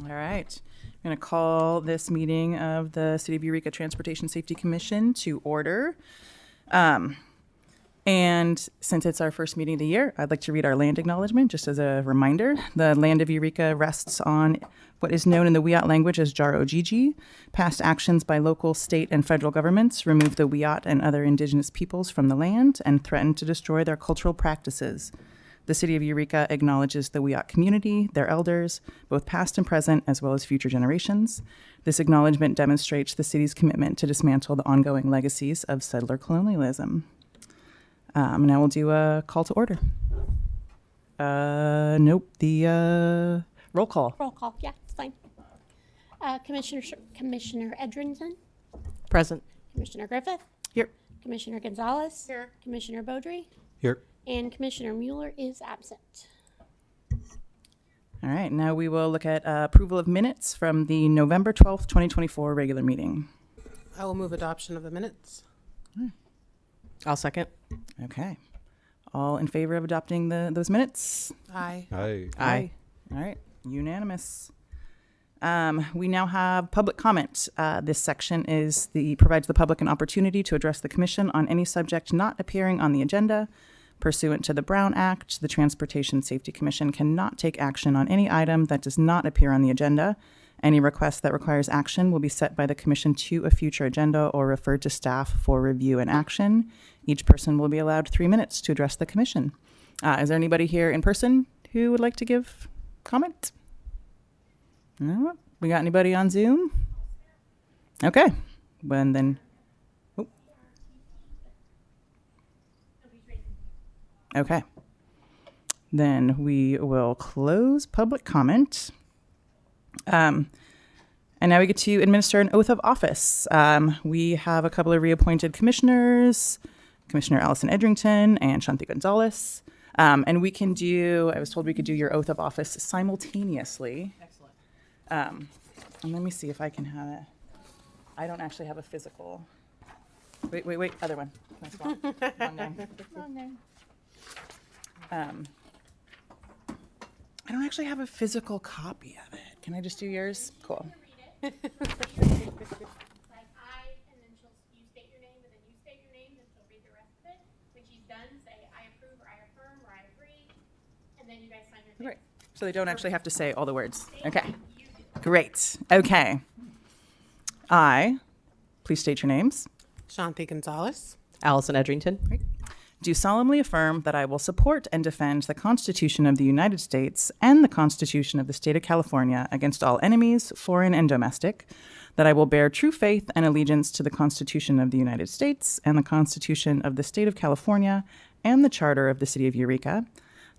All right. I'm going to call this meeting of the City of Eureka Transportation Safety Commission to order. And since it's our first meeting of the year, I'd like to read our land acknowledgement just as a reminder. The land of Eureka rests on what is known in the Wiyot language as Jar Ojiji. Past actions by local, state, and federal governments remove the Wiyot and other indigenous peoples from the land and threaten to destroy their cultural practices. The City of Eureka acknowledges the Wiyot community, their elders, both past and present, as well as future generations. This acknowledgement demonstrates the city's commitment to dismantle the ongoing legacies of settler colonialism. Now we'll do a call to order. Nope, the roll call. Roll call, yeah, it's fine. Commissioner Edrington, Present. Commissioner Griffith, Here. Commissioner Gonzalez, here. Commissioner Beaudry, Here. and Commissioner Mueller is absent. All right, now we will look at approval of minutes from the November 12th, 2024 regular meeting. I will move adoption of the minutes. I'll second. Okay. All in favor of adopting those minutes? Aye. Aye. Aye. All right, unanimous. We now have public comment. This section provides the public an opportunity to address the commission on any subject not appearing on the agenda. Pursuant to the Brown Act, the Transportation Safety Commission cannot take action on any item that does not appear on the agenda. Any request that requires action will be set by the commission to a future agenda or referred to staff for review and action. Each person will be allowed 3 minutes to address the commission. Is there anybody here in person who would like to give comment? No? We got anybody on Zoom? Okay. Well, then. Oh. Okay. Then we will close public comment. And now we get to administer an oath of office. We have a couple of reappointed commissioners, Commissioner Allison Edrington and Shanthi Gonzalez. And we can I was told we could do your oath of office simultaneously. Excellent. And let me see if I can have it. I don't actually have a physical. Wait, other one. Can I swap? Wrong name. I don't actually have a physical copy of it. Can I just do yours? Cool. Like I, and then you state your name, and then you state your name, then she'll read the rest of it. When she's done, say, I approve, or I affirm, or I agree, and then you guys sign your Right. So they don't actually have to say all the words. Okay. Great. Okay. Please state your names. Shanthi Gonzalez. Allison Edrington. Do solemnly affirm that I will support and defend the Constitution of the United States and the Constitution of the State of California against all enemies, foreign and domestic, that I will bear true faith and allegiance to the Constitution of the United States and the Constitution of the State of California and the Charter of the City of Eureka,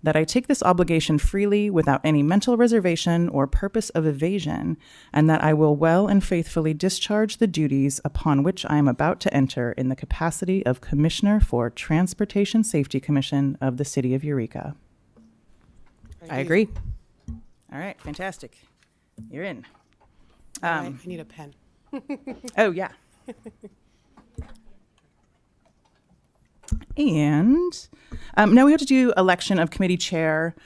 that I take this obligation freely without any mental reservation or purpose of evasion, and that I will well and faithfully discharge the duties upon which I am about to enter in the capacity of Commissioner for Transportation Safety Commission of the City of Eureka. I agree. All right, fantastic. You're in. I need a pen. Oh, yeah. And now we have to do election of committee chair,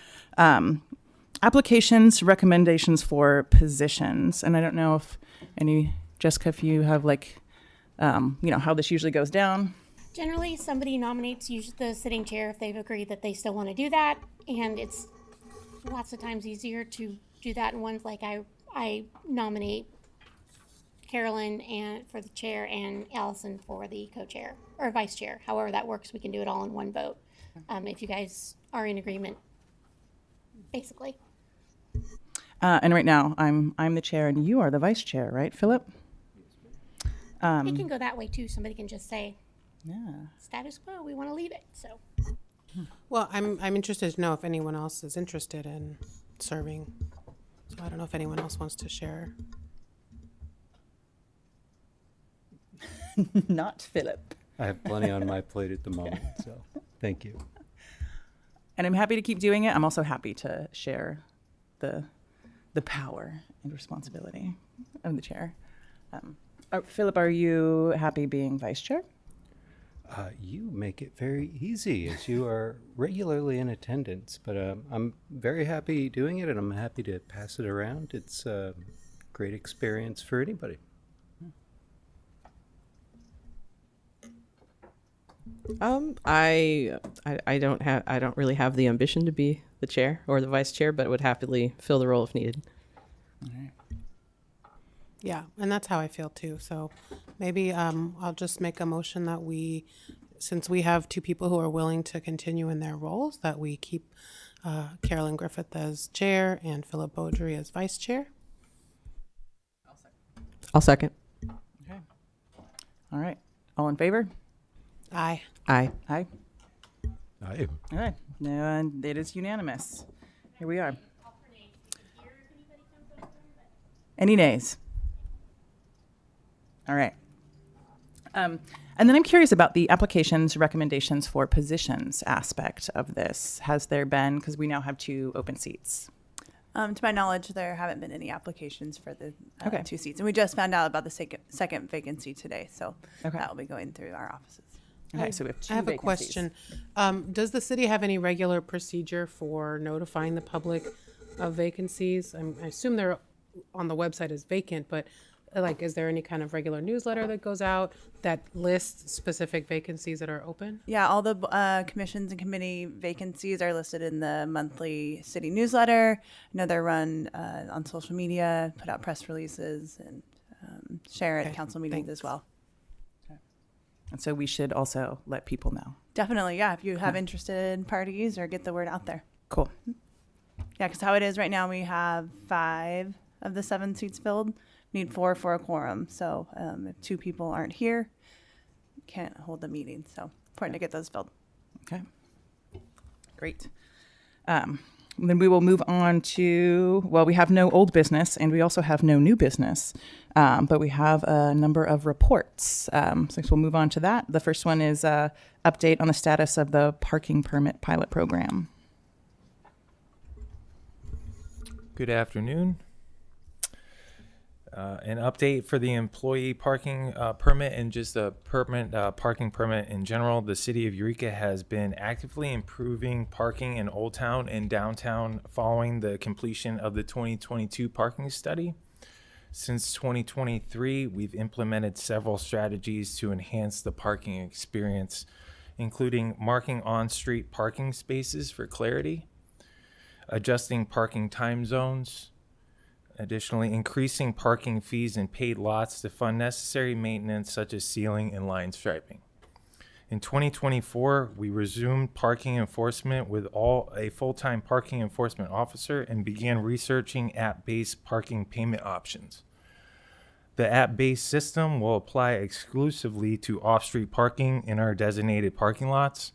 applications, recommendations for positions. And I don't know if Jessica, if you have how this usually goes down. Generally, somebody nominates the sitting chair if they've agreed that they still want to do that, and it's lots of times easier to do that in one. Like I nominate Carolyn for the chair and Allison for the co-chair or vice chair. However that works, we can do it all in one vote. If you guys are in agreement, basically. And right now, I'm the chair and you are the vice chair, right, Philip? It can go that way too. Somebody can just say, Yeah. status quo, we want to leave it. So Well, I'm interested to know if anyone else is interested in serving. So I don't know if anyone else wants to share. Not Philip. I have plenty on my plate at the moment, so thank you. And I'm happy to keep doing it. I'm also happy to share the power and responsibility of the chair. Philip, are you happy being vice chair? You make it very easy as you are regularly in attendance, but I'm very happy doing it and I'm happy to pass it around. It's a great experience for anybody. I don't really have the ambition to be the chair or the vice chair, but would happily fill the role if needed. Yeah, and that's how I feel too. So maybe I'll just make a motion that since we have two people who are willing to continue in their roles, that we keep Carolyn Griffith as chair and Philip Beaudry as vice chair. I'll second. Okay. All right. All in favor? Aye. Aye. Aye. Aye. All right. No, and it is unanimous. Here we are. Any nays? All right. And then I'm curious about the applications, recommendations for positions aspect of this. Has there been, because we now have 2 open seats. To my knowledge, there haven't been any applications for the Okay. 2 seats. And we just found out about the second vacancy today. So Okay. that will be going through our offices. Okay, so we have 2 I have a vacancies. question. Does the city have any regular procedure for notifying the public of vacancies? I assume they're on the website as vacant, but like, is there any kind of regular newsletter that goes out that lists specific vacancies that are open? Yeah, all the commissions and committee vacancies are listed in the monthly city newsletter. I know they're run on social media, put out press releases, and share at Okay, council meetings thanks. as well. And so we should also let people know. Definitely, yeah. If you have interested parties, or get the word out there. Cool. Yeah, because how it is right now, we have 5 of the 7 seats filled. Need 4 for a quorum. So if 2 people aren't here, can't hold the meeting. So important to get those filled. Okay. Great. Then we will move on to, well, we have no old business and we also have no new business, but we have a number of reports. So we'll move on to that. The first one is update on the status of the parking permit pilot program. Good afternoon. An update for the employee parking permit and just the parking permit in general. The city of Eureka has been actively improving parking in Old Town and downtown following the completion of the 2022 parking study. Since 2023, we've implemented several strategies to enhance the parking experience, including marking on-street parking spaces for clarity, adjusting parking time zones, additionally, increasing parking fees in paid lots to fund necessary maintenance such as sealing and line striping. In 2024, we resumed parking enforcement with a full-time parking enforcement officer and began researching app-based parking payment options. The app-based system will apply exclusively to off-street parking in our designated parking lots,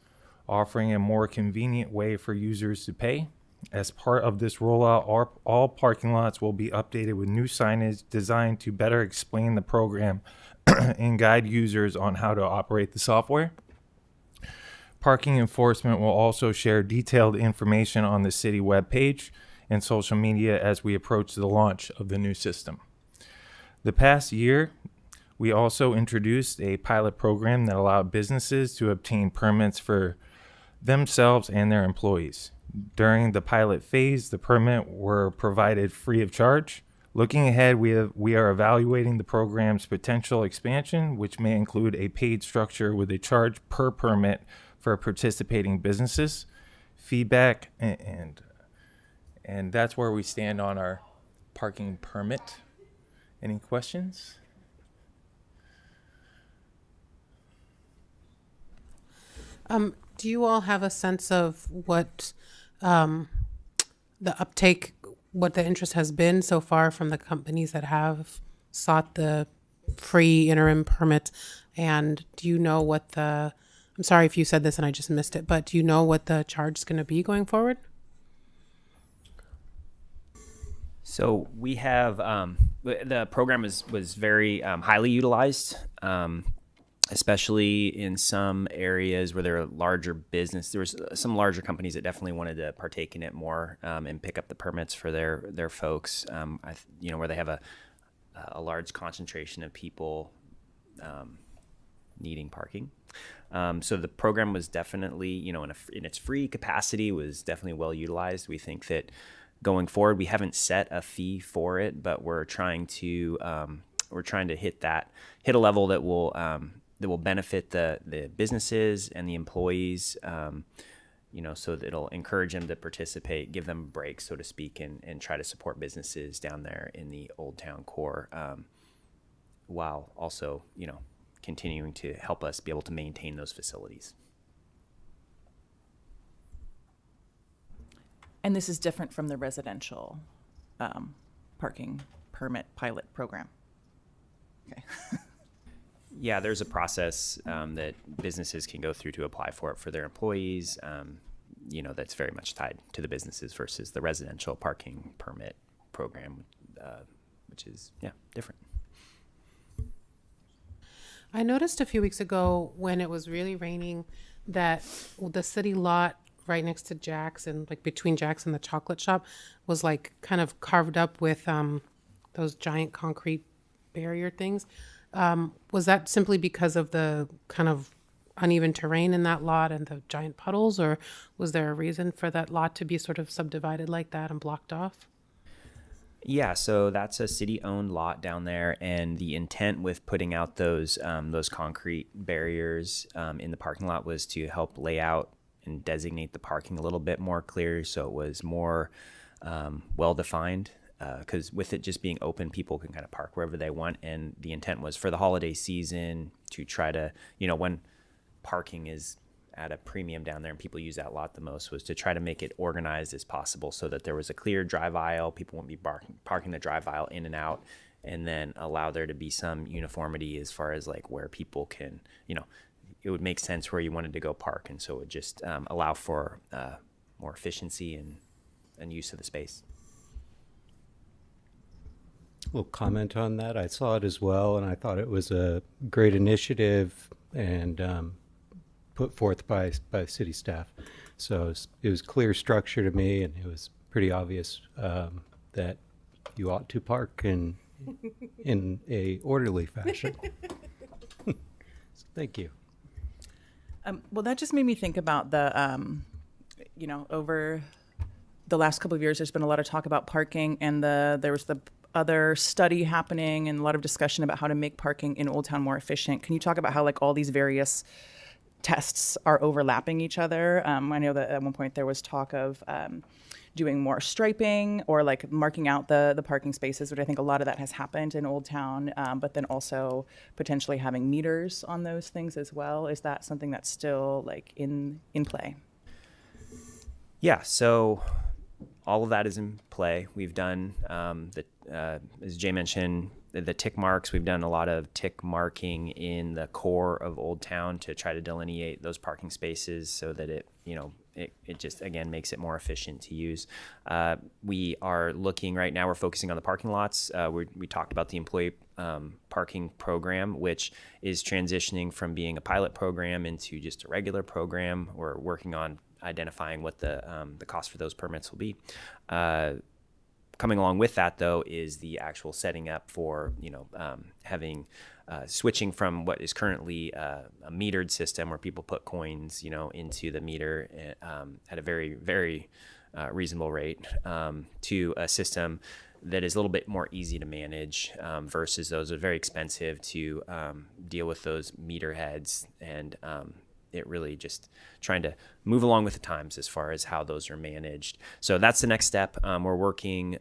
offering a more convenient way for users to pay. As part of this rollout, all parking lots will be updated with new signage designed to better explain the program and guide users on how to operate the software. Parking enforcement will also share detailed information on the city webpage and social media as we approach the launch of the new system. The past year, we also introduced a pilot program that allowed businesses to obtain permits for themselves and their employees. During the pilot phase, the permit were provided free of charge. Looking ahead, we are evaluating the program's potential expansion, which may include a paid structure with a charge per permit for participating businesses. Feedback and that's where we stand on our parking permit. Any questions? Do you all have a sense of what the uptake, what the interest has been so far from the companies that have sought the free interim permit? And do you know what I'm sorry if you said this and I just missed it, but do you know what the charge is going to be going forward? So we have, the program was very highly utilized, especially in some areas where there are larger business. There was some larger companies that definitely wanted to partake in it more and pick up the permits for their folks. Where they have a large concentration of people needing parking. So the program was definitely, you know, in its free capacity, was definitely well utilized. We think that going forward, we haven't set a fee for it, but we're trying to hit a level that will benefit the businesses and the employees. You know, so that it'll encourage them to participate, give them a break, so to speak, and try to support businesses down there in the Old Town core, while also, you know, continuing to help us be able to maintain those facilities. And this is different from the residential parking permit pilot program. Okay. Yeah, there's a process that businesses can go through to apply for it for their employees. You know, that's very much tied to the businesses versus the residential parking permit program, which is, yeah, different. I noticed a few weeks ago when it was really raining that the city lot right next to Jack's and like between Jack's and the chocolate shop was like kind of carved up with those giant concrete barrier things. Was that simply because of the kind of uneven terrain in that lot and the giant puddles, or was there a reason for that lot to be sort of subdivided like that and blocked off? Yeah, so that's a city-owned lot down there, and the intent with putting out those concrete barriers in the parking lot was to help lay out and designate the parking a little bit more clear, so it was more well-defined. Because with it just being open, people can kind of park wherever they want, and the intent was for the holiday season to try to, you know, when parking is at a premium down there and people use that lot the most, was to try to make it organized as possible so that there was a clear drive aisle. People won't be parking the drive aisle in and out, and then allow there to be some uniformity as far as like where people can, you know, it would make sense where you wanted to go park. And so it would just allow for more efficiency and use of the space. We'll comment on that. I saw it as well, and I thought it was a great initiative and put forth by city staff. So it was clear structure to me, and it was pretty obvious that you ought to park in a orderly fashion. So thank you. Well, that just made me think about the, you know, over the last couple of years, there's been a lot of talk about parking, and there was the other study happening and a lot of discussion about how to make parking in Old Town more efficient. Can you talk about how like all these various tests are overlapping each other? I know that at one point there was talk of doing more striping or like marking out the parking spaces, which I think a lot of that has happened in Old Town, but then also potentially having meters on those things as well. Is that something that's still like in play? Yeah, so all of that is in play. We've done, as Jay mentioned, the tick marks. We've done a lot of tick marking in the core of Old Town to try to delineate those parking spaces so that it, you know, it just, again, makes it more efficient to use. We are looking right now, we're focusing on the parking lots. We talked about the employee parking program, which is transitioning from being a pilot program into just a regular program. We're working on identifying what the cost for those permits will be. Coming along with that, though, is the actual setting up for, you know, having switching from what is currently a metered system where people put coins, you know, into the meter at a very, very reasonable rate to a system that is a little bit more easy to manage versus those are very expensive to deal with those meter heads, and it really just trying to move along with the times as far as how those are managed. So that's the next step. We're working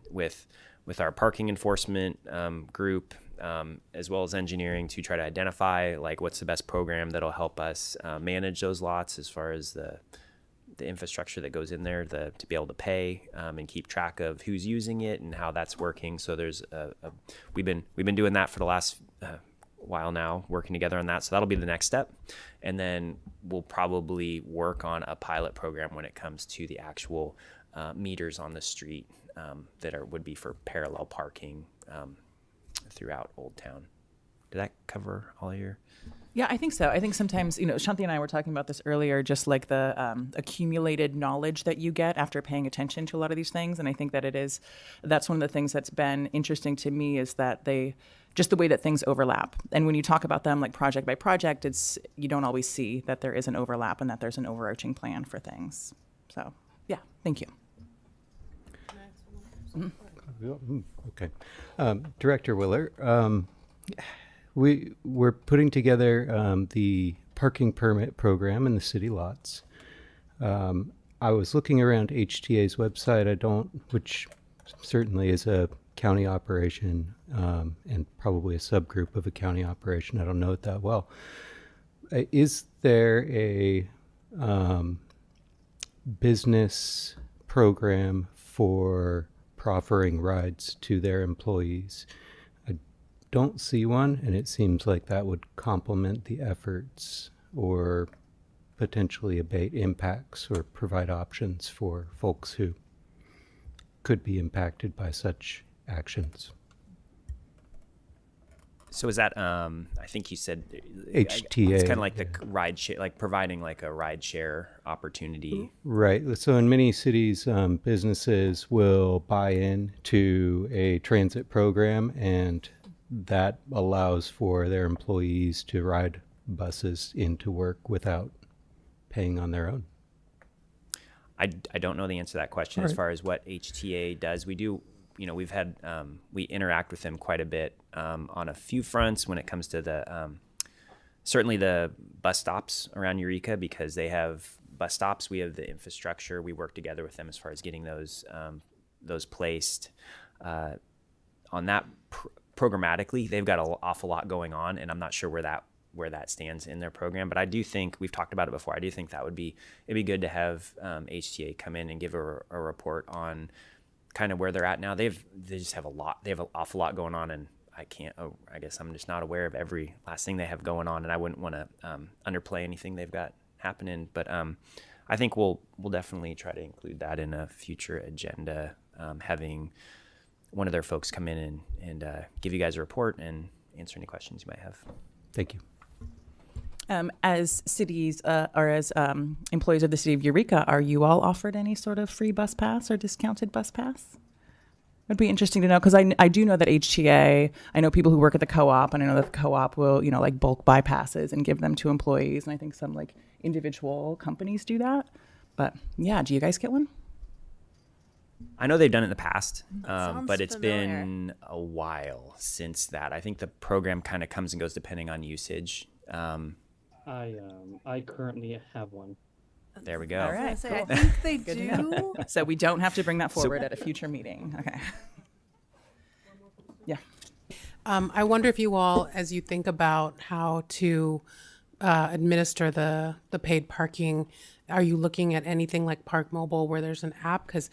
with our parking enforcement group as well as engineering to try to identify like what's the best program that'll help us manage those lots as far as the infrastructure that goes in there to be able to pay and keep track of who's using it and how that's working. So there's we've been doing that for the last while now, working together on that. So that'll be the next step. And then we'll probably work on a pilot program when it comes to the actual meters on the street that would be for parallel parking throughout Old Town. Did that cover all your? Yeah, I think so. I think sometimes, you know, Shanthi and I were talking about this earlier, just like the accumulated knowledge that you get after paying attention to a lot of these things. And I think that that's one of the things that's been interesting to me is that just the way that things overlap. And when you talk about them like project by project, you don't always see that there is an overlap and that there's an overarching plan for things. So, yeah, thank you. Okay. Director Willer, we're putting together the parking permit program in the city lots. I was looking around HTA's website. Which certainly is a county operation and probably a subgroup of a county operation. I don't know it that well. Is there a business program for proffering rides to their employees? I don't see one, and it seems like that would complement the efforts or potentially abate impacts or provide options for folks who could be impacted by such actions. So is that, I think you said HTA. It's kind of like the ride share, like providing like a ride share opportunity. Right. So in many cities, businesses will buy in to a transit program, and that allows for their employees to ride buses into work without paying on their own. I don't know the answer to that question as far as what HTA does. We do, we've had, we interact with them quite a bit on a few fronts when it comes to the, certainly the bus stops around Eureka, because they have bus stops. We have the infrastructure. We work together with them as far as getting those placed on that programmatically. They've got an awful lot going on, and I'm not sure where that stands in their program. But I do think, we've talked about it before, I do think it'd be good to have HTA come in and give a report on kind of where they're at now. They just have an awful lot going on, and I guess I'm just not aware of every last thing they have going on, and I wouldn't want to underplay anything they've got happening. But I think we'll definitely try to include that in a future agenda, having one of their folks come in and give you guys a report and answer any questions you might have. Thank you. As cities or as employees of the city of Eureka, are you all offered any sort of free bus pass or discounted bus pass? It'd be interesting to know, because I do know that HTA, I know people who work at the co-op, and I know that the co-op will, like bulk buy passes and give them to employees. And I think some like individual companies do that. But yeah, do you guys get one? I know they've done it in the past, sounds but it's familiar. been a while since that. I think the program kind of comes and goes depending on usage. I currently have one. There we go. All right. I Cool. think they do. So we don't have to bring that forward at a future meeting. Okay. Yeah. I wonder if you all, as you think about how to administer the paid parking, are you looking at anything like Park Mobile where there's an app? Because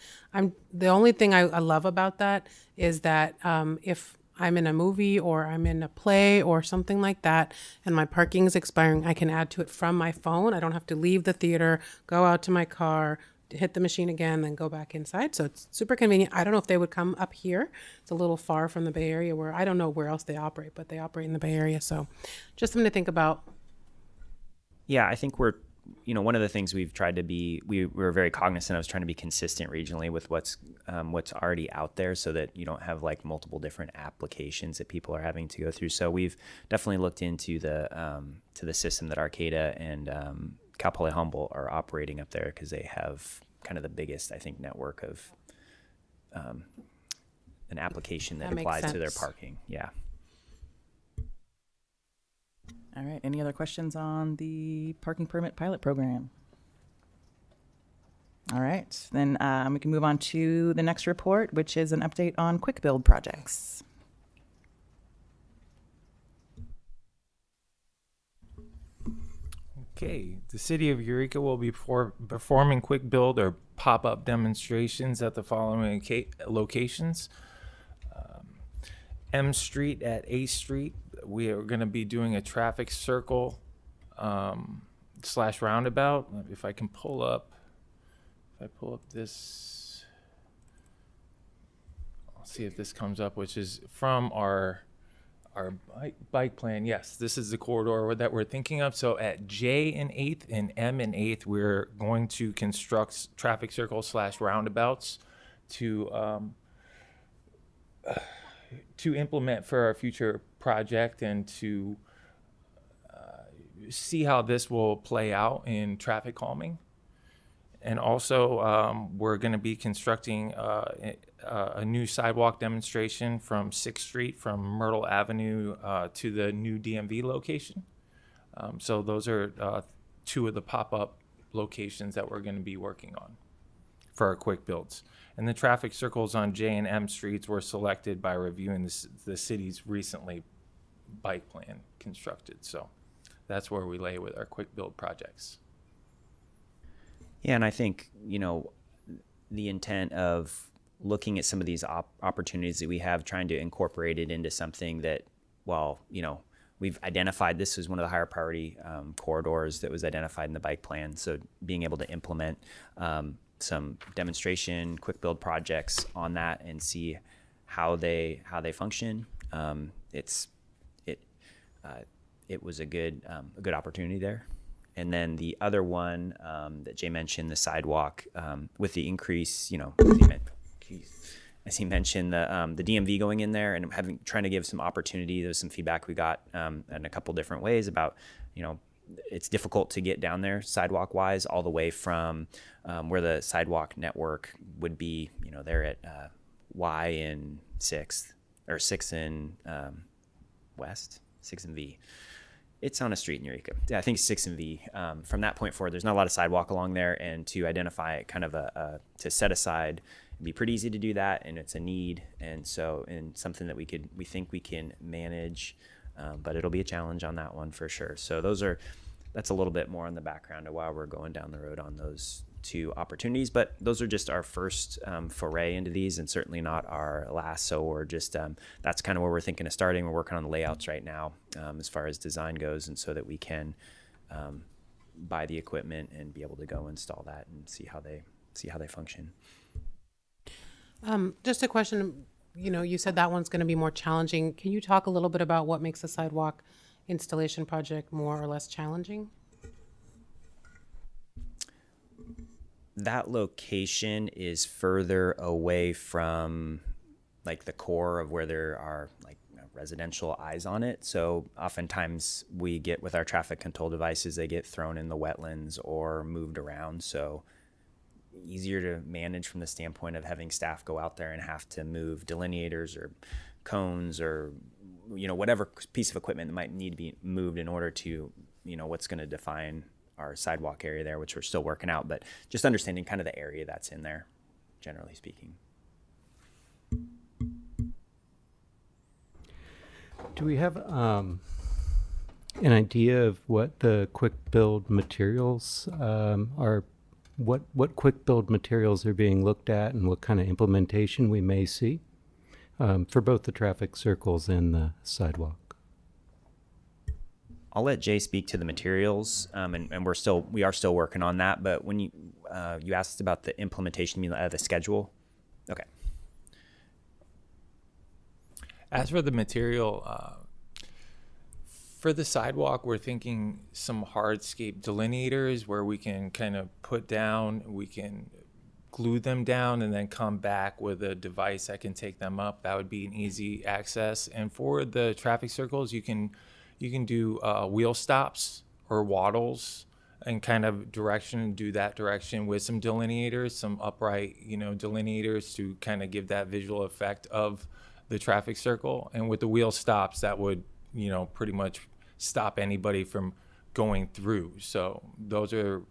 the only thing I love about that is that if I'm in a movie or I'm in a play or something like that, and my parking is expiring, I can add to it from my phone. I don't have to leave the theater, go out to my car, hit the machine again, then go back inside. So it's super convenient. I don't know if they would come up here. It's a little far from the Bay Area, where I don't know where else they operate, but they operate in the Bay Area. So just something to think about. Yeah, I think we're, one of the things we've tried to be, we were very cognizant of trying to be consistent regionally with what's already out there, so that you don't have like multiple different applications that people are having to go through. So we've definitely looked into the system that Arcata and Cal Poly Humboldt are operating up there, because they have kind of the biggest, I think, network of an application that That makes applies to their sense. parking. Yeah. All right. Any other questions on the parking permit pilot program? All right. Then we can move on to the next report, which is an update on quick build projects. Okay, the city of Eureka will be performing quick build or pop-up demonstrations at the following locations. M Street at A Street. We are going to be doing a traffic circle / roundabout. If I pull up this, I'll see if this comes up, which is from our bike plan. Yes, this is the corridor that we're thinking of. So at J and 8th and M and 8th, we're going to construct traffic circles / roundabouts to implement for our future project and to see how this will play out in traffic calming. And also, we're going to be constructing a new sidewalk demonstration from 6th Street, from Myrtle Avenue to the new DMV location. So those are two of the pop-up locations that we're going to be working on for our quick builds. And the traffic circles on J and M streets were selected by reviewing the city's recently bike plan constructed. So that's where we lay with our quick build projects. Yeah, and I think, you know, the intent of looking at some of these opportunities that we have, trying to incorporate it into something that, well, you know, we've identified this as one of the higher priority corridors that was identified in the bike plan. So being able to implement some demonstration, quick build projects on that and see how they function. It was a good opportunity there. And then the other one that Jay mentioned, the sidewalk, with the increase, you know, as he mentioned, the DMV going in there and trying to give some opportunity. There's some feedback we got in a couple different ways about, you know, it's difficult to get down there sidewalk wise, all the way from where the sidewalk network would be, you know, they're at Y and 6th, or 6th and West, 6th and V. It's on a street in Eureka. Yeah, I think 6th and V. From that point forward, there's not a lot of sidewalk along there, and to identify kind of to set aside, it'd be pretty easy to do that, and it's a need, and something that we think we can manage, but it'll be a challenge on that one for sure. So that's a little bit more on the background of why we're going down the road on those two opportunities, but those are just our first foray into these, and certainly not our last. So we're just that's kind of where we're thinking of starting. We're working on the layouts right now as far as design goes, and so that we can buy the equipment and be able to go install that and see how they function. Just a question, you know, you said that one's going to be more challenging. Can you talk a little bit about what makes a sidewalk installation project more or less challenging? That location is further away from like the core of where there are like residential eyes on it. So oftentimes we get with our traffic control devices, they get thrown in the wetlands or moved around. So easier to manage from the standpoint of having staff go out there and have to move delineators or cones or, you know, whatever piece of equipment that might need to be moved in order to, you know, what's going to define our sidewalk area there, which we're still working out, but just understanding kind of the area that's in there, generally speaking. Do we have an idea of what the quick build materials are? What quick build materials are being looked at, and what kind of implementation we may see for both the traffic circles and the sidewalk? I'll let Jay speak to the materials, and we are still working on that. But when you asked about the implementation, you mean the schedule? Okay. As for the material, for the sidewalk, we're thinking some hardscape delineators where we can kind of we can glue them down and then come back with a device that can take them up. That would be an easy access. And for the traffic circles, you can do wheel stops or waddles and kind of do that direction with some delineators, some upright, you know, delineators to kind of give that visual effect of the traffic circle. And with the wheel stops, that would, you know, pretty much stop anybody from going through. So those are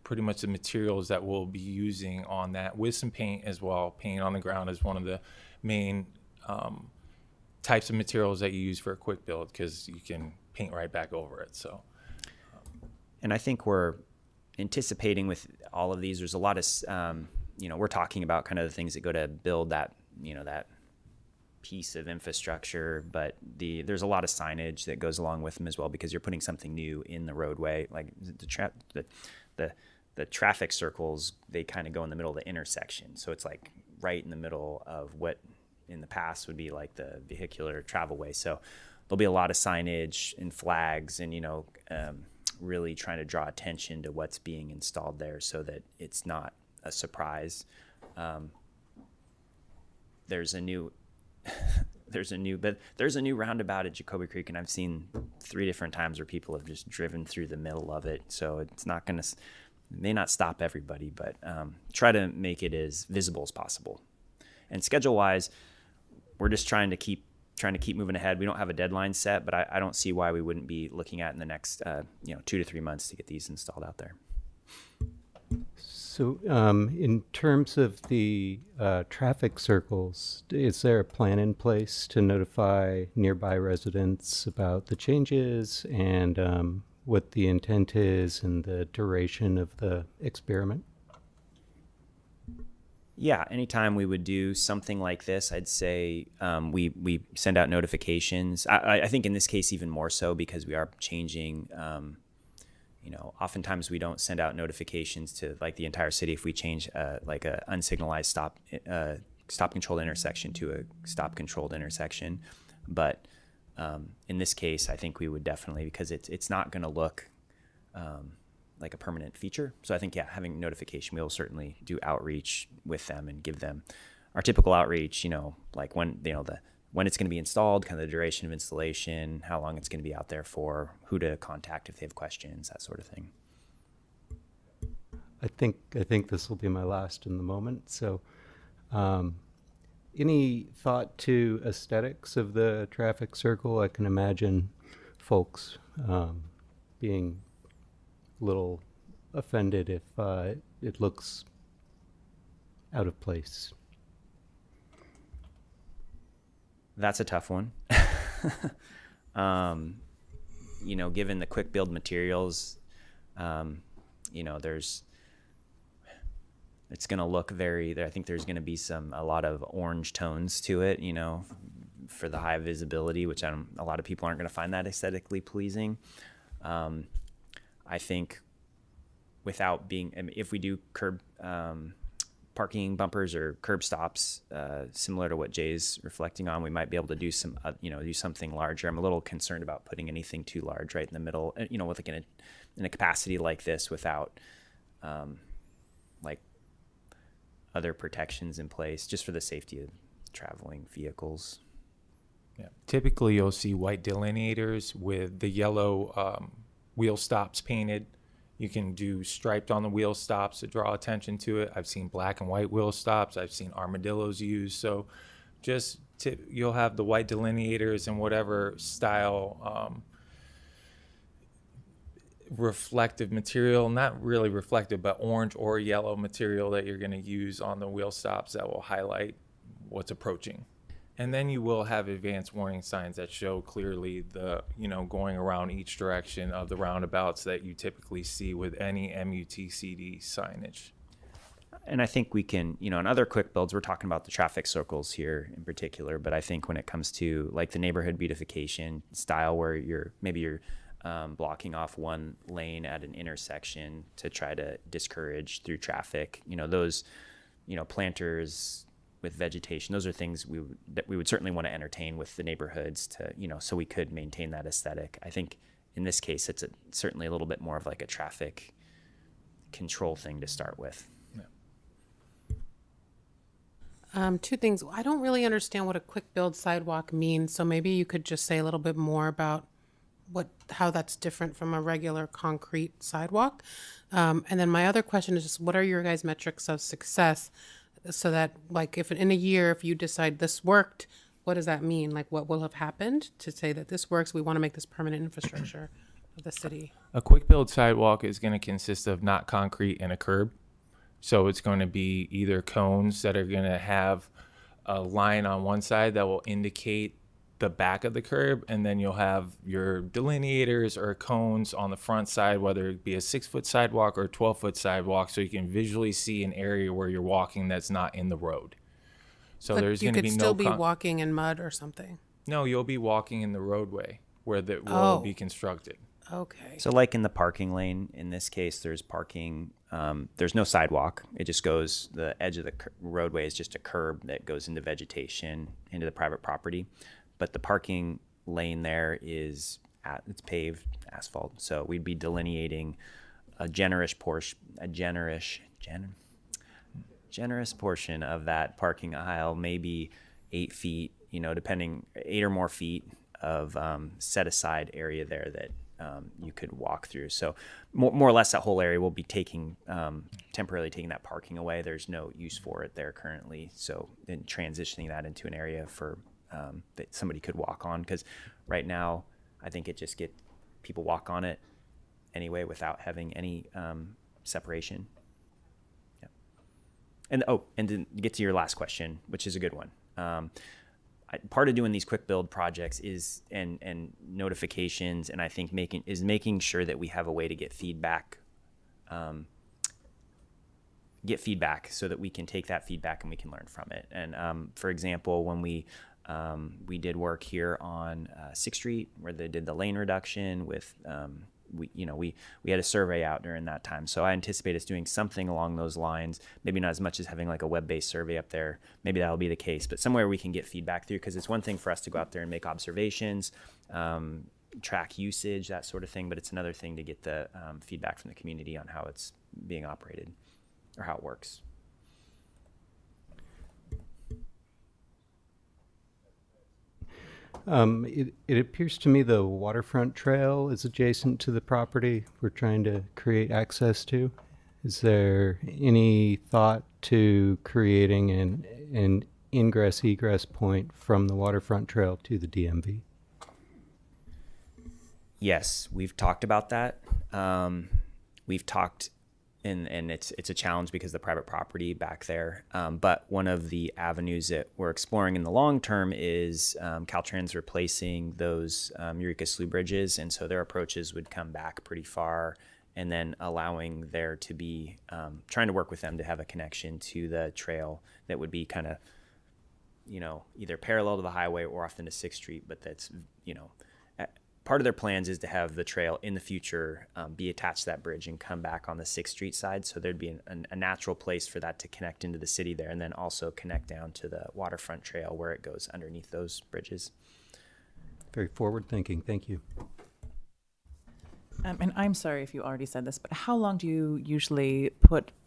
pretty much the materials that we'll be using on that, with some paint as well. Paint on the ground is one of the main types of materials that you use for a quick build, because you can paint right back over it. So, and I think we're anticipating with all of these, there's a lot of, you know, we're talking about kind of the things that go to build that, you know, that piece of infrastructure, but there's a lot of signage that goes along with them as well, because you're putting something new in the roadway. Like the traffic circles, they kind of go in the middle of the intersection. So it's like right in the middle of what in the past would be like the vehicular travel way. So there'll be a lot of signage and flags and, you know, really trying to draw attention to what's being installed there so that it's not a surprise. There's a new there's a new roundabout at Jacoby Creek, and I've seen 3 different times where people have just driven through the middle of it. So it's not going to, may not stop everybody, but try to make it as visible as possible. And schedule wise, we're just trying to keep moving ahead. We don't have a deadline set, but I don't see why we wouldn't be looking at in the next 2 to 3 months to get these installed out there. So in terms of the traffic circles, is there a plan in place to notify nearby residents about the changes and what the intent is and the duration of the experiment? Yeah, anytime we would do something like this, I'd say we send out notifications. I think in this case even more so because we are changing. Oftentimes we don't send out notifications to like the entire city if we change like a unsignalized stop controlled intersection to a stop controlled intersection. But in this case, I think we would definitely, because it's not going to look like a permanent feature. So I think, yeah, having notification, we'll certainly do outreach with them and give them our typical outreach, like when it's going to be installed, kind of the duration of installation, how long it's going to be out there for, who to contact if they have questions, that sort of thing. I think this will be my last in the moment. So any thought to aesthetics of the traffic circle? I can imagine folks being a little offended if it looks out of place. That's a tough one. Given the quick build materials, it's going to look I think there's going to be a lot of orange tones to it, for the high visibility, which a lot of people aren't going to find that aesthetically pleasing. I think if we do curb parking bumpers or curb stops, similar to what Jay's reflecting on, we might be able to do do something larger. I'm a little concerned about putting anything too large right in the middle, with like in a capacity like this without like other protections in place, just for the safety of traveling vehicles. Yeah. Typically, you'll see white delineators with the yellow wheel stops painted. You can do striped on the wheel stops to draw attention to it. I've seen black and white wheel stops. I've seen armadillos used. So you'll have the white delineators and whatever style reflective material, not really reflective, but orange or yellow material that you're going to use on the wheel stops that will highlight what's approaching. And then you will have advanced warning signs that show clearly the, going around each direction of the roundabouts that you typically see with any MUTCD signage. And I think we can, in other quick builds, we're talking about the traffic circles here in particular, but I think when it comes to like the neighborhood beautification style where you're blocking off one lane at an intersection to try to discourage through traffic, those, planters with vegetation, those are things we would certainly want to entertain with the neighborhoods to, so we could maintain that aesthetic. I think in this case, it's certainly a little bit more of like a traffic control thing to start with. Yeah. 2 things. I don't really understand what a quick build sidewalk means. So maybe you could just say a little bit more about how that's different from a regular concrete sidewalk. And then my other question is just, what are your guys' metrics of success? So that, like, if in a year, if you decide this worked, what does that mean? Like, what will have happened to say that this works? We want to make this permanent infrastructure of the city. A quick build sidewalk is going to consist of not concrete and a curb. So it's going to be either cones that are going to have a line on one side that will indicate the back of the curb, and then you'll have your delineators or cones on the front side, whether it be a 6-foot sidewalk or a 12-foot sidewalk, so you can visually see an area where you're walking that's not in the road. So But there's you going to could be still no be walking in mud or something. No, you'll be walking in the roadway where the will be constructed. Okay. So like in the parking lane, in this case, there's parking, there's no sidewalk. It just goes, the edge of the roadway is just a curb that goes into vegetation, into the private property. But the parking lane there it's paved asphalt. So we'd be delineating a generous portion of that parking aisle, maybe 8 feet, depending 8 or more feet of set aside area there that you could walk through. So more or less that whole area will be temporarily taking that parking away. There's no use for it there currently. So then transitioning that into an area for that somebody could walk on, because right now I think it just people walk on it anyway without having any separation. Yeah. And to get to your last question, which is a good one. Part of doing these quick build projects is and notifications, and I think making sure that we have a way to get feedback so that we can take that feedback and we can learn from it. And for example, when we did work here on 6th Street where they did the lane reduction with we had a survey out during that time. So I anticipate us doing something along those lines, maybe not as much as having like a web-based survey up there. Maybe that'll be the case, but somewhere we can get feedback through, because it's one thing for us to go out there and make observations, track usage, that sort of thing, but it's another thing to get the feedback from the community on how it's being operated or how it works. It appears to me the waterfront trail is adjacent to the property we're trying to create access to. Is there any thought to creating an ingress-egress point from the waterfront trail to the DMV? Yes, we've talked about that. We've talked, and it's a challenge because of the private property back there. But one of the avenues that we're exploring in the long term is Caltrans replacing those Eureka slew bridges, and so their approaches would come back pretty far, and then allowing there to be trying to work with them to have a connection to the trail that would be kind of either parallel to the highway or off into 6th Street, but that's part of their plans is to have the trail in the future be attached to that bridge and come back on the 6th Street side. So there'd be a natural place for that to connect into the city there, and then also connect down to the waterfront trail where it goes underneath those bridges. Very forward thinking. Thank you. And I'm sorry if you already said this, but how long do you usually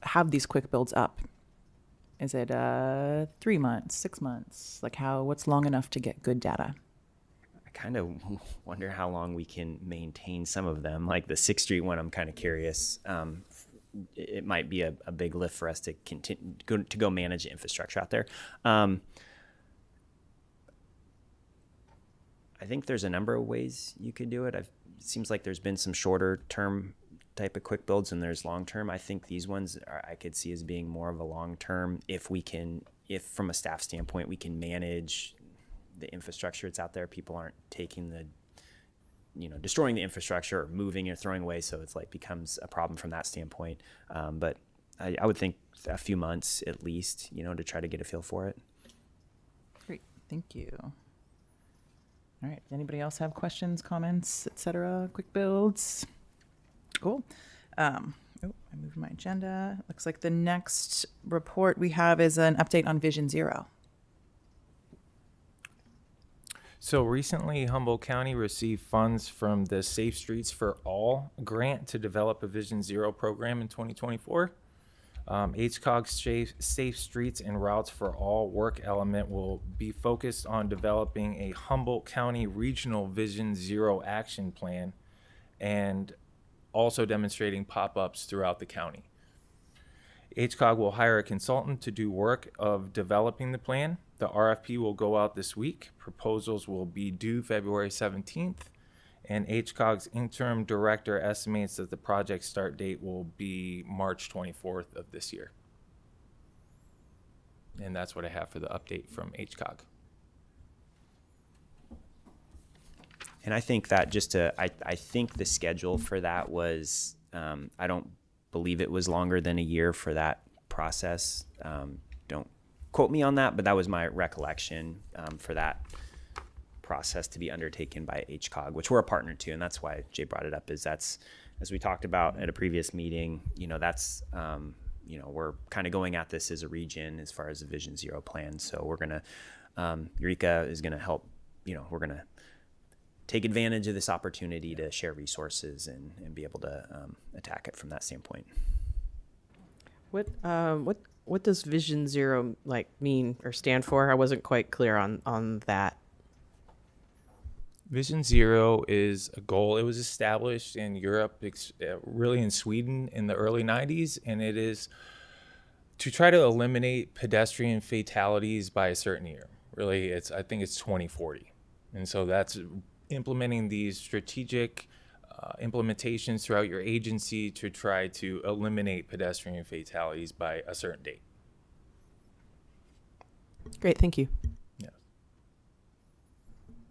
have these quick builds up? Is it 3 months, 6 months? Like what's long enough to get good data? Kind of wonder how long we can maintain some of them. Like the 6th Street one, I'm kind of curious. It might be a big lift for us to continue to go manage the infrastructure out there. I think there's a number of ways you could do it. It seems like there's been some shorter term type of quick builds, and there's long term. I think these ones I could see as being more of a long term if from a staff standpoint we can manage the infrastructure that's out there. People aren't taking destroying the infrastructure or moving or throwing away, so it's becomes a problem from that standpoint. But I would think a few months at least, to try to get a feel for it. Great, thank you. All right, does anybody else have questions, comments, etc.? Quick builds? Cool. I moved my agenda. Looks like the next report we have is an update on Vision Zero. So recently, Humboldt County received funds from the Safe Streets for All grant to develop a Vision Zero program in 2024. HCOG's Safe Streets and Routes for All work element will be focused on developing a Humboldt County regional Vision Zero action plan and also demonstrating pop-ups throughout the county. HCOG will hire a consultant to do work of developing the plan. The RFP will go out this week. Proposals will be due February 17th, and HCOG's interim director estimates that the project start date will be March 24th of this year. And that's what I have for the update from HCOG. And I think that I think the schedule for that was, I don't believe it was longer than a year for that process. Don't quote me on that, but that was my recollection for that process to be undertaken by HCOG, which we're a partner to, and that's why Jay brought it up. Is that's, as we talked about at a previous meeting, that's we're kind of going at this as a region as far as the Vision Zero plan. So we're gonna Eureka is gonna help. We're gonna take advantage of this opportunity to share resources and be able to attack it from that standpoint. What what does Vision Zero like mean or stand for? I wasn't quite clear on that. Vision Zero is a goal. It was established in Europe, really in Sweden in the early 90s, and it is to try to eliminate pedestrian fatalities by a certain year. Really, I think it's 2040. And so that's implementing these strategic implementations throughout your agency to try to eliminate pedestrian fatalities by a certain date. Great, thank you. Yeah.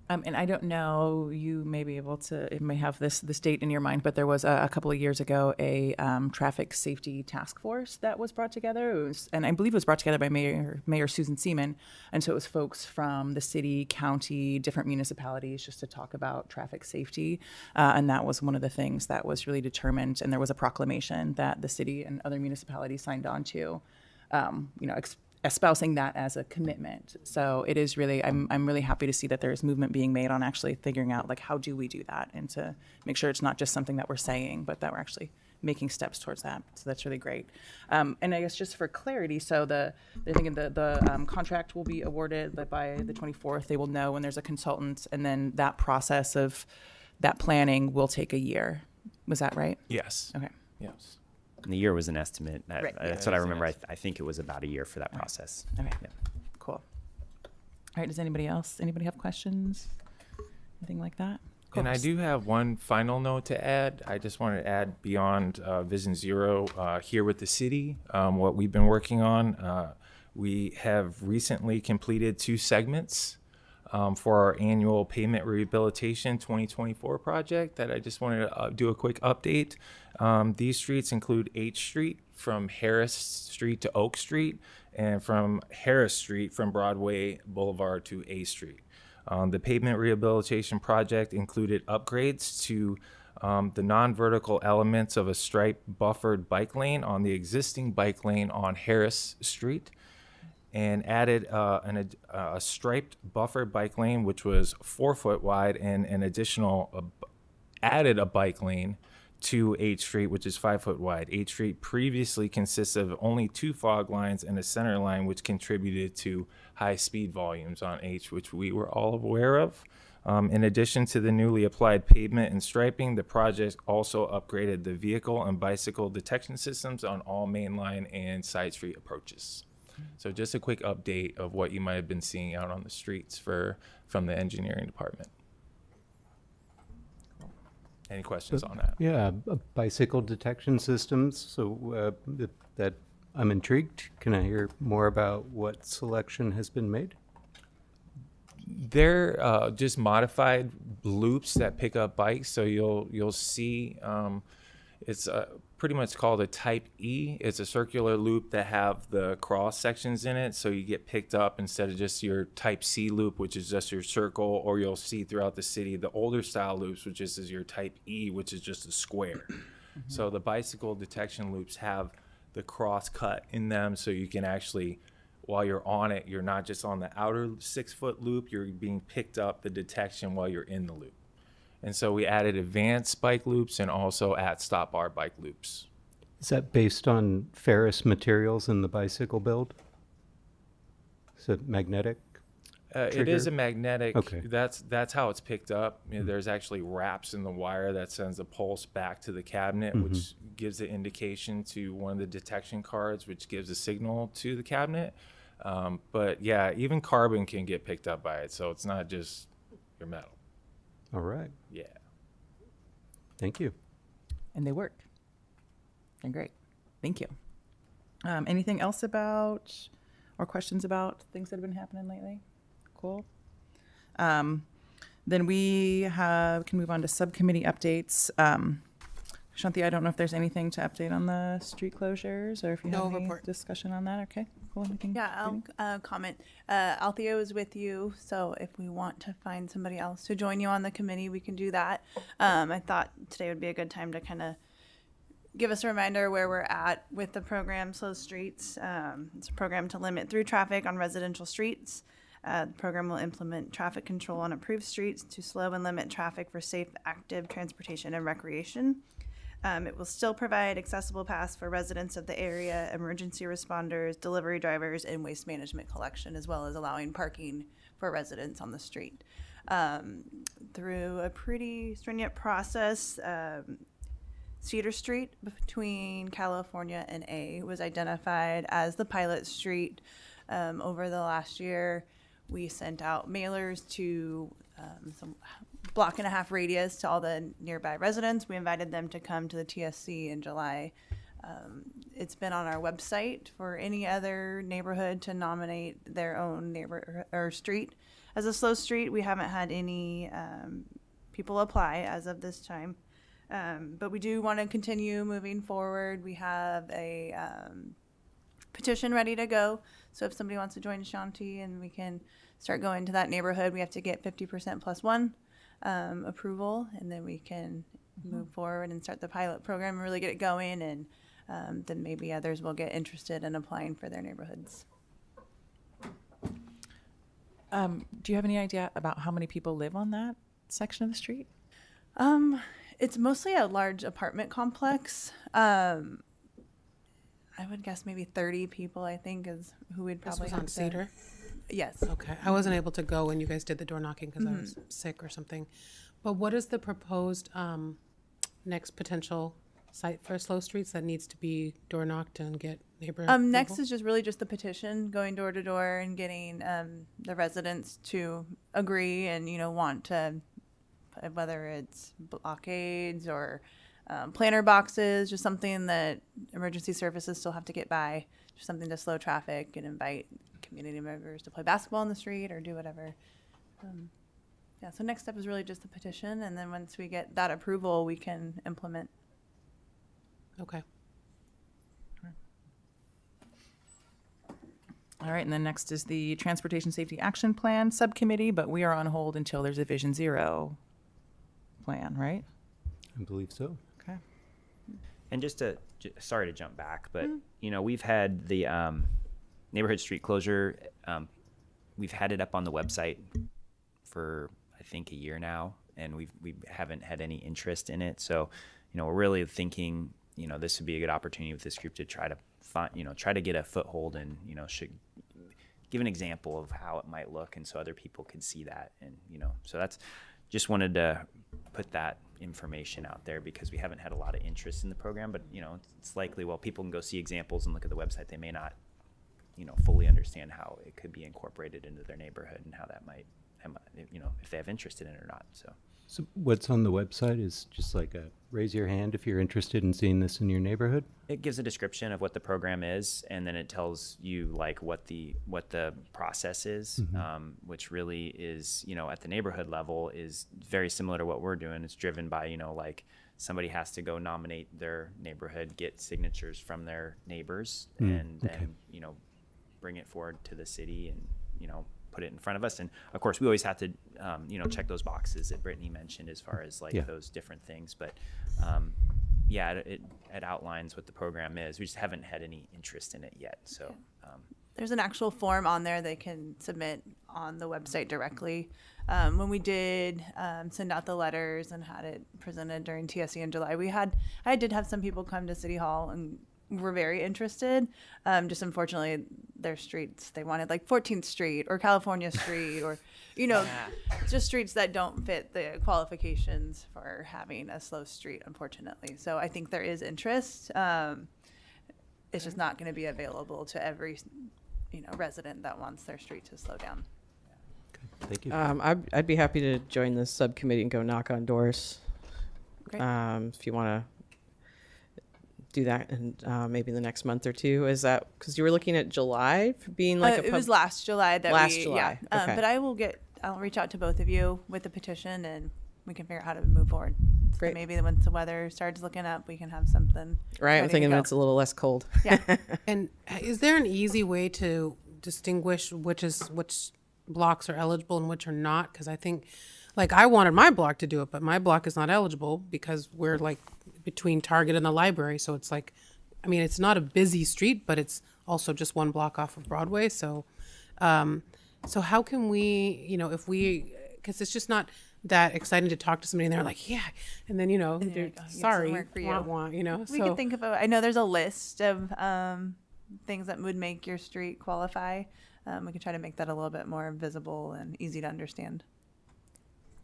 And I don't know, you may be able to, it may have this date in your mind, but there was a couple of years ago a traffic safety task force that was brought together. It was, and I believe it was brought together by Mayor Susan Seaman. And so it was folks from the city, county, different municipalities just to talk about traffic safety. And that was one of the things that was really determined. And there was a proclamation that the city and other municipalities signed on to, espousing that as a commitment. So it is really, I'm really happy to see that there's movement being made on actually figuring out like how do we do that and to make sure it's not just something that we're saying, but that we're actually making steps towards that. So that's really great. And I guess just for clarity, so they're thinking the contract will be awarded by the 24th. They will know when there's a consultant, and then that process of that planning will take a year. Was that right? Yes. Okay. Yes. And the year was an estimate. Right. That's what I remember. I think it was about a year for that process. Okay. Yeah. Cool. All right. Does anybody have questions? Anything like that? And I do have one final note to add. I just want to add beyond Vision Zero here with the city, what we've been working on. We have recently completed 2 segments for our annual pavement rehabilitation 2024 project that I just wanted to do a quick update. These streets include H Street from Harris Street to Oak Street, and from Harris Street from Broadway Boulevard to A Street. The pavement rehabilitation project included upgrades to the non-vertical elements of a striped buffered bike lane on the existing bike lane on Harris Street, and added a striped buffered bike lane, which was 4 foot wide, and an additional added a bike lane to H Street, which is 5 foot wide. H Street previously consisted of only 2 fog lines and a center line, which contributed to high speed volumes on H, which we were all aware of. In addition to the newly applied pavement and striping, the project also upgraded the vehicle and bicycle detection systems on all mainline and side street approaches. So just a quick update of what you might have been seeing out on the streets from the engineering department. Any questions on that? Yeah, bicycle detection systems. So that I'm intrigued. Can I hear more about what selection has been made? They're just modified loops that pick up bikes. So you'll see it's pretty much called a Type E. It's a circular loop that have the cross sections in it, so you get picked up instead of just your Type C loop, which is just your circle, or you'll see throughout the city the older style loops, which is your Type E, which is just a square. So the bicycle detection loops have the cross cut in them, so you can actually, while you're on it, you're not just on the outer 6 foot loop, you're being picked up the detection while you're in the loop. And so we added advanced bike loops and also at stop bar bike loops. Is that based on ferrous materials in the bicycle build? Is it magnetic? It is a magnetic. Okay. That's how it's picked up. You know, there's actually wraps in the wire that sends a pulse back to the cabinet, which gives the indication to one of the detection cards, which gives a signal to the cabinet. But yeah, even carbon can get picked up by it, so it's not just your metal. All right. Yeah. Thank you. And they work. They're great. Thank you. Anything else about or questions about things that have been happening lately? Cool. Then we can move on to subcommittee updates. Shanthi, I don't know if there's anything to update on the street closures or if you have any discussion on that. Okay, cool. Anything? Yeah, I'll comment. Althea is with you, so if we want to find somebody else to join you on the committee, we can do that. I thought today would be a good time to kind of give us a reminder where we're at with the program, Slow Streets. It's a program to limit through traffic on residential streets. The program will implement traffic control on approved streets to slow and limit traffic for safe, active transportation and recreation. It will still provide accessible paths for residents of the area, emergency responders, delivery drivers, and waste management collection, as well as allowing parking for residents on the street. Through a pretty stringent process, Cedar Street between California and A was identified as the pilot street. Over the last year, we sent out mailers to some block and a half radius to all the nearby residents. We invited them to come to the TSC in July. It's been on our website for any other neighborhood to nominate their own neighbor or street as a slow street. We haven't had any people apply as of this time. But we do want to continue moving forward. We have a petition ready to go. So if somebody wants to join Shanthi and we can start going to that neighborhood, we have to get 50% plus one approval, and then we can move forward and start the pilot program and really get it going. And then maybe others will get interested in applying for their neighborhoods. Do you have any idea about how many people live on that section of the street? It's mostly a large apartment complex. I would guess maybe 30 people, I think, is who we'd This probably was have on to- Cedar? Yes. Okay, I wasn't able to go when you guys did the door knocking because I was sick or something. But what is the proposed next potential site for slow streets that needs to be door knocked and get neighbor Next approval? is just really just the petition, going door to door and getting the residents to agree and, want to, whether it's blockades or planter boxes, just something that emergency services still have to get by, just something to slow traffic and invite community members to play basketball in the street or do whatever. Yeah, so next step is really just the petition, and then once we get that approval, we can implement. Okay. All right, and then next is the Transportation Safety Action Plan Subcommittee, but we are on hold until there's a Vision Zero plan, right? I believe so. Okay. And sorry to jump back, but we've had the neighborhood street closure. We've had it up on the website for I think a year now, and we haven't had any interest in it. So, we're really thinking, this would be a good opportunity with this group to try to find, try to get a foothold and should give an example of how it might look, and so other people can see that, and so that's just wanted to put that information out there because we haven't had a lot of interest in the program, but it's likely, well, people can go see examples and look at the website. They may not fully understand how it could be incorporated into their neighborhood and how that might, if they have interest in it or not. So what's on the website is just like a raise your hand if you're interested in seeing this in your neighborhood. It gives a description of what the program is, and then it tells you like what the process is, which really is, at the neighborhood level is very similar to what we're doing. It's driven by, like somebody has to go nominate their neighborhood, get signatures from their neighbors, and then, bring it forward to the city and, put it in front of us. And of course we always have to, check those boxes that Brittany mentioned as far as like those different things. But it outlines what the program is. We just haven't had any interest in it yet. So There's an actual form on there they can submit on the website directly. When we did send out the letters and had it presented during TSC in July, I did have some people come to City Hall and were very interested. Just unfortunately, their streets, they wanted like 14th Street or California Street or, just streets that don't fit the qualifications for having a slow street, unfortunately. So I think there is interest. It's just not going to be available to every, resident that wants their street to slow down. Thank you. I'd be happy to join this subcommittee and go knock on doors. Great. If you want to do that in maybe the next month or two. Is that because you were looking at July for being like It was last July that Last we, July, yeah. okay. But I'll reach out to both of you with the petition and we can figure out how to move forward. So Great. maybe once the weather starts looking up, we can have something. right? I'm ready to thinking go. it's a little less cold. Yeah. And is there an easy way to distinguish which blocks are eligible and which are not? Because I think, like, I wanted my block to do it, but my block is not eligible because we're like between Target and the library. So it's like, it's not a busy street, but it's also just one block off of Broadway. So, so how can we, because it's just not that exciting to talk to somebody and they're like, yeah. And then, you're they're like, "Oh, you get some sorry, work for you." wah, wah, We could think of I know there's a list of things that would make your street qualify. We could try to make that a little bit more visible and easy to understand.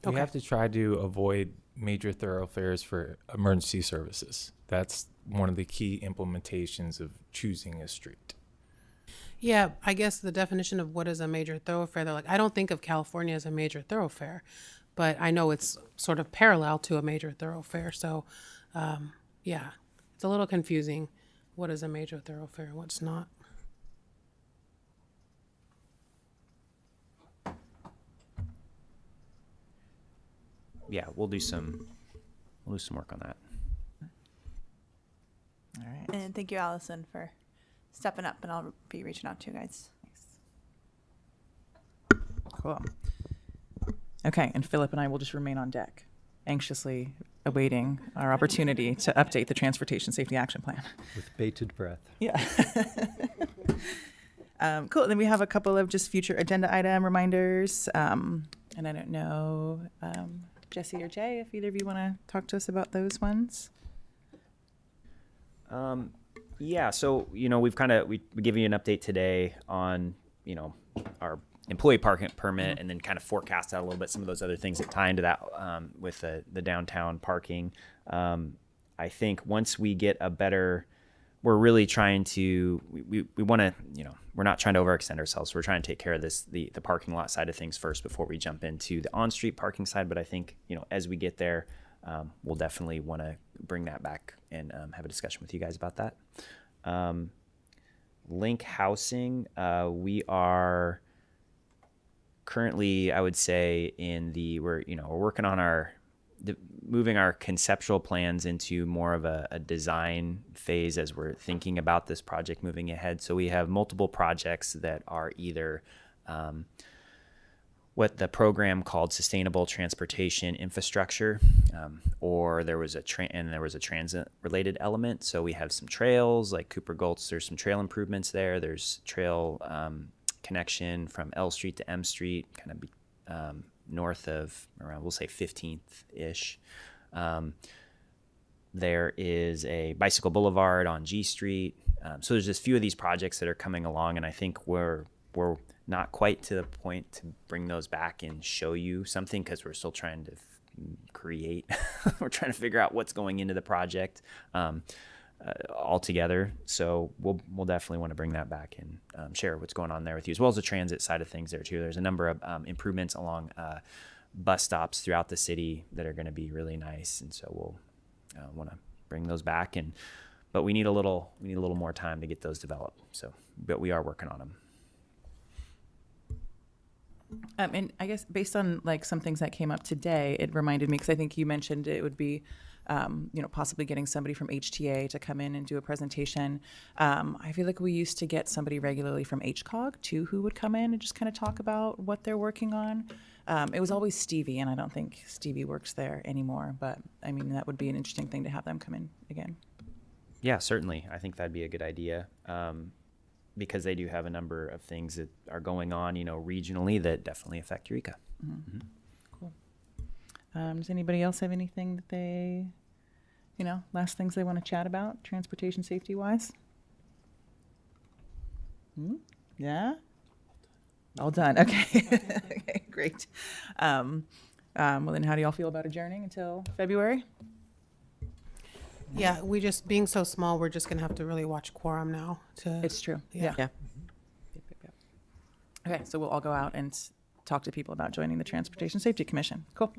We have to try to avoid major thoroughfares for emergency services. That's one of the key implementations of choosing a street. Yeah, I guess the definition of what is a major thoroughfare, they're like, I don't think of California as a major thoroughfare, but I know it's sort of parallel to a major thoroughfare. So, yeah, it's a little confusing. What is a major thoroughfare and what's not? Yeah, we'll do some work on that. All right. And thank you, Allison, for stepping up, and I'll be reaching out to you guys. Cool. Okay, and Philip and I will just remain on deck, anxiously awaiting our opportunity to update the Transportation Safety Action Plan. With bated breath. Yeah. Cool. Then we have a couple of just future agenda item reminders. And I don't know, Jesse or Jay, if either of you want to talk to us about those ones. Yeah, so we've we give you an update today on our employee parking permit, and then kind of forecast out a little bit some of those other things that tie into that with the downtown parking. I think once we get a better, we're really trying to we want to we're not trying to overextend ourselves. So we're trying to take care of the parking lot side of things first before we jump into the on-street parking side. But I think as we get there, we'll definitely want to bring that back and have a discussion with you guys about that. Linc housing, we are currently, I would say, we're working on moving our conceptual plans into more of a design phase as we're thinking about this project moving ahead. So we have multiple projects that are either what the program called Sustainable Transportation Infrastructure, or there was a transit-related element. So we have some trails like Cooper Gulch. There's some trail improvements there. There's trail connection from L Street to M Street, kind of north of around, we'll say 15th-ish. There is a bicycle boulevard on G Street. So there's just a few of these projects that are coming along, and I think we're not quite to the point to bring those back and show you something, because we're still trying to create. We're trying to figure out what's going into the project all together. So we'll definitely want to bring that back and share what's going on there with you, as well as the transit side of things there too. There's a number of improvements along bus stops throughout the city that are going to be really nice, and so we'll want to bring those back. But we need a little more time to get those developed. So, but we are working on them. And I guess based on some things that came up today, it reminded me, because I think you mentioned it would be, possibly getting somebody from HTA to come in and do a presentation. I feel like we used to get somebody regularly from HCOG too, who would come in and just kind of talk about what they're working on. It was always Stevie, and I don't think Stevie works there anymore, but I mean, that would be an interesting thing to have them come in again. Yeah, certainly. I think that'd be a good idea. Because they do have a number of things that are going on, regionally that definitely affect Eureka. Mm-hmm. Cool. Does anybody else have anything that they, last things they want to chat about, transportation safety wise? Yeah? All done. Okay. Okay, great. Well, then how do y'all feel about adjourning until February? Yeah, we just, being so small, we're just going to have to really watch quorum now. It's true. Yeah. Okay, so we'll all go out and talk to people about joining the Transportation Safety Commission. Cool.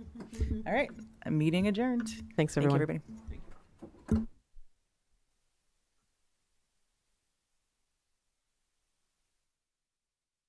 All right, a meeting adjourned. Thanks, Thank you, everyone. everybody.